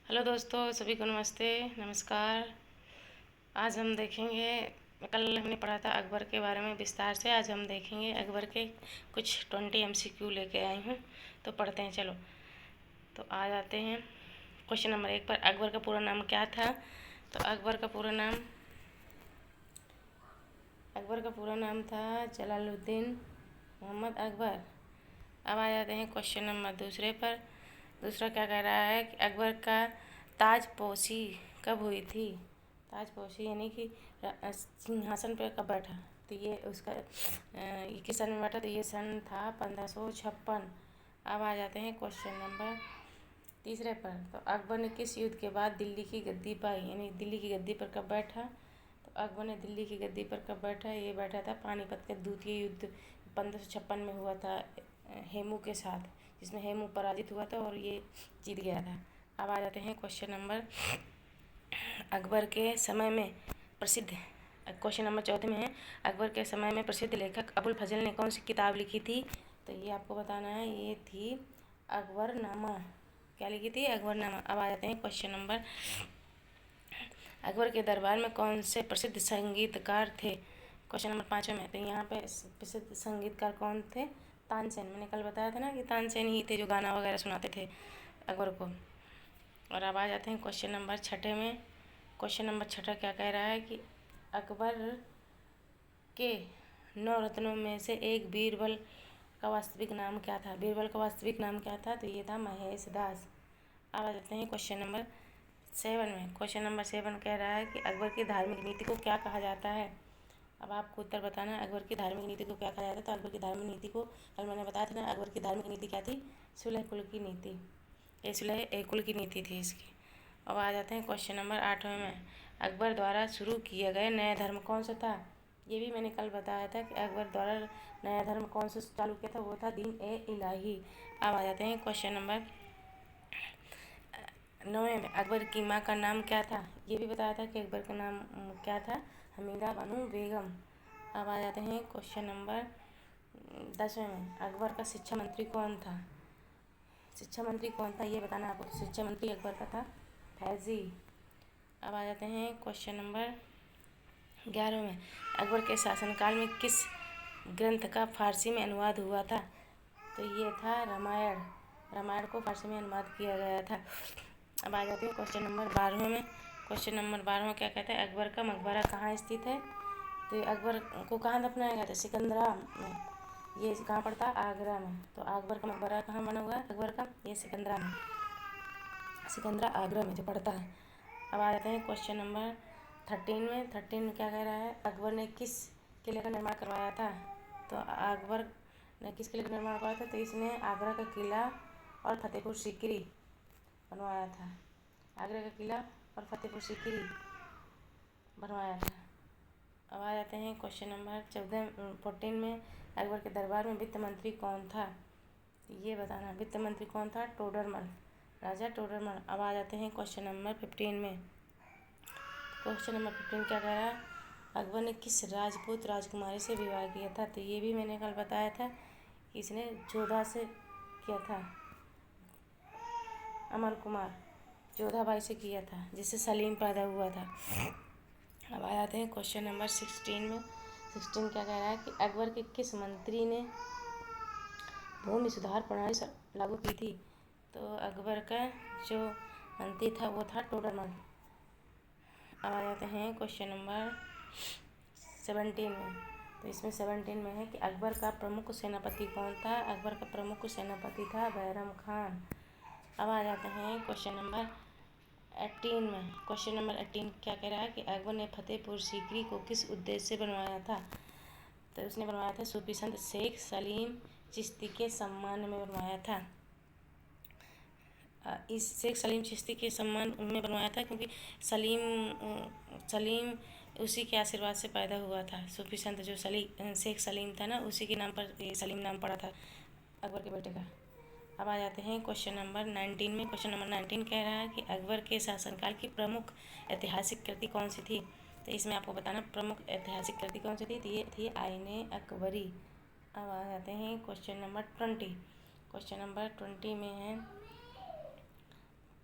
Hello दोस्तों, सभी को नमस्ते नमस्कार। आज हम देखेंगे, कल हमने पढ़ा था अकबर के बारे में विस्तार से। आज हम देखेंगे अकबर के कुछ 20 MCQ लेके आई हूँ, तो पढ़ते हैं। चलो, तो आ जाते हैं क्वेश्चन नंबर 1 पर। अकबर का पूरा नाम क्या था? तो अकबर का पूरा नाम था जलालुद्दीन मोहम्मद अकबर। अब आ जाते हैं क्वेश्चन नंबर दूसरे पर। दूसरा क्या कह रहा है कि अकबर का ताजपोशी कब हुई थी? ताजपोशी यानी कि सिंहासन पर कब बैठा? तो ये उसका ये किस सन में बैठा? तो ये सन था 1556। अब आ जाते हैं क्वेश्चन नंबर तीसरे पर। तो अकबर ने किस युद्ध के बाद दिल्ली की गद्दी पाई, यानी दिल्ली की गद्दी पर कब बैठा? तो अकबर ने दिल्ली की गद्दी पर कब बैठा? ये बैठा था पानीपत का द्वितीय युद्ध 1556 में हुआ था हेमू के साथ, जिसमें हेमू पराजित हुआ था और ये जीत गया था। अब आ जाते हैं क्वेश्चन नंबर अकबर के समय में प्रसिद्ध। क्वेश्चन नंबर 14 में है, अकबर के समय में प्रसिद्ध लेखक अबुल फजल ने कौन सी किताब लिखी थी? तो ये आपको बताना है, ये थी अकबरनामा। क्या लिखी थी? अकबरनामा। अब आ जाते हैं क्वेश्चन नंबर, अकबर के दरबार में कौन से प्रसिद्ध संगीतकार थे? क्वेश्चन नंबर 5 में। तो यहाँ पे प्रसिद्ध संगीतकार कौन थे? तानसेन। मैंने कल बताया था ना कि तानसेन ही थे जो गाना वगैरह सुनाते थे अकबर को। और अब आ जाते हैं क्वेश्चन नंबर 6 में। क्वेश्चन नंबर 6 क्या कह रहा है कि अकबर के 9 रत्नों में से एक बीरबल का वास्तविक नाम क्या था? बीरबल का वास्तविक नाम क्या था? तो ये था महेश दास। अब आ जाते हैं क्वेश्चन नंबर 7 में। क्वेश्चन नंबर 7 कह रहा है कि अकबर की धार्मिक नीति को क्या कहा जाता है? अब आपको उत्तर बताना है, अकबर की धार्मिक नीति को क्या कहा जाता है। तो अकबर की धार्मिक नीति को कल मैंने बताया था ना, अकबर की धार्मिक नीति क्या थी? सुलह कुल की नीति। ये सुलह कुल की नीति थी इसकी। अब आ जाते हैं क्वेश्चन नंबर 8 में। अकबर द्वारा शुरू किया गया नया धर्म कौन सा था? ये भी मैंने कल बताया था कि अकबर द्वारा नया धर्म कौन सा चालू किया था, वो था दीन ए इलाही। अब आ जाते हैं क्वेश्चन नंबर 9 में। अकबर की माँ का नाम क्या था? ये भी बताया था कि अकबर का नाम क्या था? हमीदा बानो बेगम। अब आ जाते हैं क्वेश्चन नंबर 10 में। अकबर का शिक्षा मंत्री कौन था? शिक्षा मंत्री कौन था ये बताना आपको। शिक्षा मंत्री अकबर का था फैजी। अब आ जाते हैं क्वेश्चन नंबर 11 में। अकबर के शासनकाल में किस ग्रंथ का फारसी में अनुवाद हुआ था? तो ये था रामायण। रामायण को फारसी में अनुवाद किया गया था। अब आ जाते हैं क्वेश्चन नंबर 12 में। क्वेश्चन नंबर 12 क्या कहता है? अकबर का मकबरा कहाँ स्थित है? तो ये अकबर को कहाँ दफनाया गया था? सिकंदरा में। ये कहाँ पड़ता है? आगरा में। तो अकबर का मकबरा कहाँ बना हुआ है अकबर का? ये सिकंदरा में, सिकंदरा आगरा में जो पड़ता है। अब आ जाते हैं क्वेश्चन नंबर 13 में। 13 में क्या कह रहा है? अकबर ने किस किले का निर्माण करवाया था? तो अकबर ने किस किले का निर्माण करवाया था? तो इसने आगरा का किला और फतेहपुर सीकरी बनवाया था। आगरा का किला और फतेहपुर सीकरी बनवाया था। अब आ जाते हैं क्वेश्चन नंबर 14 में। अकबर के दरबार में वित्त मंत्री कौन था? ये बताना, वित्त मंत्री कौन था? टोडरमल, राजा टोडरमल। अब आ जाते हैं क्वेश्चन नंबर 15 में। क्वेश्चन नंबर 15 क्या कह रहा है? अकबर ने किस राजपूत राजकुमारी से विवाह किया था? तो ये भी मैंने कल बताया था कि इसने जोधा से किया था, अमर कुमार जोधाबाई से किया था, जिससे सलीम पैदा हुआ था। अब आ जाते हैं क्वेश्चन नंबर 16 में। 16 क्या कह रहा है कि अकबर के किस मंत्री ने भूमि सुधार प्रणाली लागू की थी? तो अकबर का जो मंत्री था वो था टोडरमल। अब आ जाते हैं क्वेश्चन नंबर 17 में। तो इसमें 17 में है कि अकबर का प्रमुख सेनापति कौन था? अकबर का प्रमुख सेनापति था बैरम खान। अब आ जाते हैं क्वेश्चन नंबर 18 में। क्वेश्चन नंबर 18 क्या कह रहा है कि अकबर ने फतेहपुर सीकरी को किस उद्देश्य से बनवाया था? तो उसने बनवाया था सूफी संत शेख सलीम चिश्ती के सम्मान में बनवाया था। इस शेख सलीम चिश्ती के सम्मान उन्होंने बनवाया था क्योंकि सलीम उसी के आशीर्वाद से पैदा हुआ था। सूफी संत जो शेख सलीम था ना, उसी के नाम पर ये सलीम नाम पड़ा था अकबर के बेटे का। अब आ जाते हैं क्वेश्चन नंबर 19 में। क्वेश्चन नंबर 19 कह रहा है कि अकबर के शासनकाल की प्रमुख ऐतिहासिक कृति कौन सी थी? तो इसमें आपको बताना प्रमुख ऐतिहासिक कृति कौन सी थी। तो ये थी आईने अकबरी। अब आ जाते हैं क्वेश्चन नंबर 20। क्वेश्चन नंबर 20 में है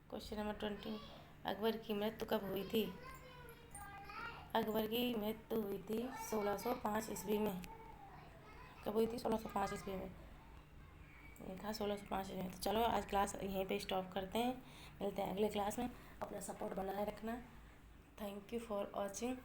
क्वेश्चन नंबर 20, अकबर की मृत्यु कब हुई थी? अकबर की मृत्यु हुई थी 1605 ईस्वी में। कब हुई थी? 1605 ईस्वी में। ये था 1605 ईस्वी में। तो चलो आज क्लास यहीं पे स्टॉप करते हैं, मिलते हैं अगले क्लास में। अपना सपोर्ट बनाए रखना। Thank you for watching.